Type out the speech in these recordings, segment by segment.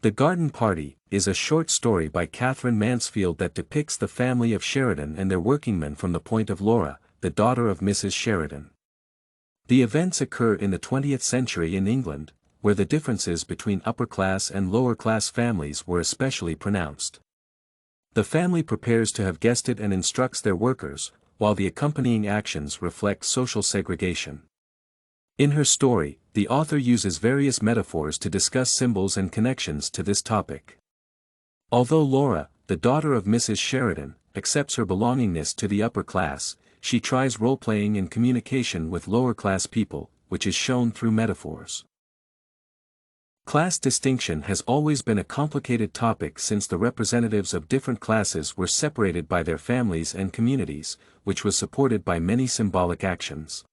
The Garden Party is a short story by Catherine Mansfield that depicts the family of Sheridan and their workingmen from the point of Laura, the daughter of Mrs. Sheridan. The events occur in the 20th century in England, where the differences between upper-class and lower-class families were especially pronounced. The family prepares to have guested and instructs their workers, while the accompanying actions reflect social segregation. In her story, the author uses various metaphors to discuss symbols and connections to this topic. Although Laura, the daughter of Mrs. Sheridan, accepts her belongingness to the upper class, she tries role-playing in communication with lower-class people, which is shown through metaphors. Class distinction has always been a complicated topic since the representatives of different classes were separated by their families and communities, which was supported by many symbolic actions.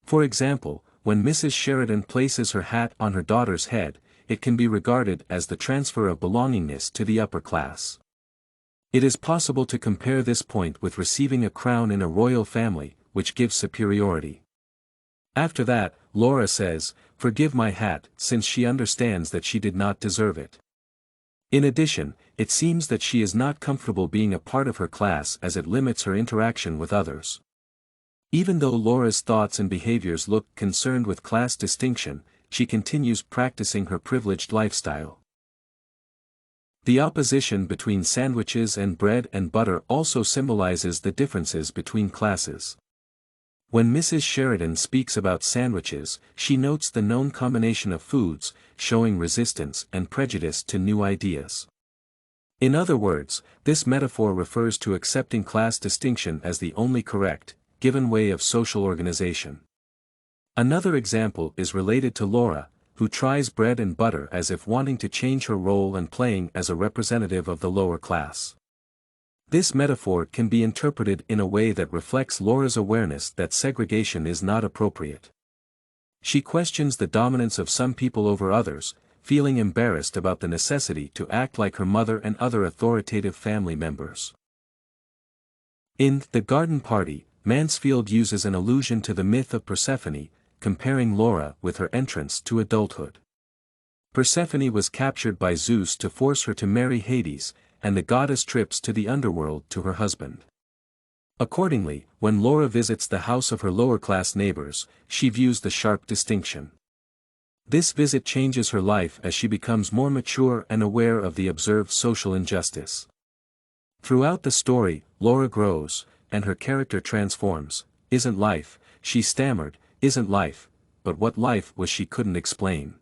For example, when Mrs. Sheridan places her hat on her daughter's head, it can be regarded as the transfer of belongingness to the upper class. It is possible to compare this point with receiving a crown in a royal family, which gives superiority. After that, Laura says, "Forgive my hat," since she understands that she did not deserve it. In addition, it seems that she is not comfortable being a part of her class as it limits her interaction with others. Even though Laura's thoughts and behaviors look concerned with class distinction, she continues practicing her privileged lifestyle. The opposition between sandwiches and bread and butter also symbolizes the differences between classes. When Mrs. Sheridan speaks about sandwiches, she notes the known combination of foods, showing resistance and prejudice to new ideas. In other words, this metaphor refers to accepting class distinction as the only correct, given way of social organization. Another example is related to Laura, who tries bread and butter as if wanting to change her role and playing as a representative of the lower class. This metaphor can be interpreted in a way that reflects Laura's awareness that segregation is not appropriate. She questions the dominance of some people over others, feeling embarrassed about the necessity to act like her mother and other authoritative family members. In The Garden Party, Mansfield uses an allusion to the myth of Persephone, comparing Laura with her entrance to adulthood. Persephone was captured by Zeus to force her to marry Hades, and the goddess trips to the underworld to her husband. Accordingly, when Laura visits the house of her lower-class neighbors, she views the sharp distinction. This visit changes her life as she becomes more mature and aware of the observed social injustice. Throughout the story, Laura grows, and her character transforms. "Isn't life," she stammered, "isn't life, but what life was she couldn't explain."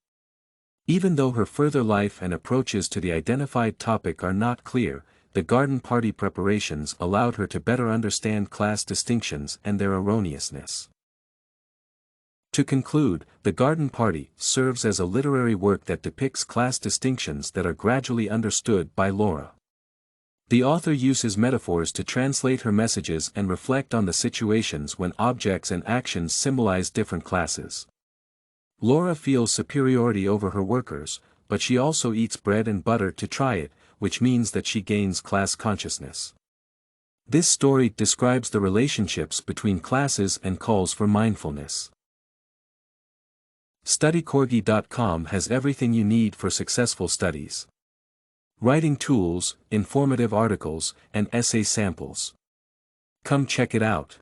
Even though her further life and approaches to the identified topic are not clear, the garden party preparations allowed her to better understand class distinctions and their erroneousness. To conclude, The Garden Party serves as a literary work that depicts class distinctions that are gradually understood by Laura. The author uses metaphors to translate her messages and reflect on the situations when objects and actions symbolize different classes. Laura feels superiority over her workers, but she also eats bread and butter to try it, which means that she gains class consciousness. This story describes the relationships between classes and calls for mindfulness. StudyCorgi.com has everything you need for successful studies. Writing tools, informative articles, and essay samples. Come check it out.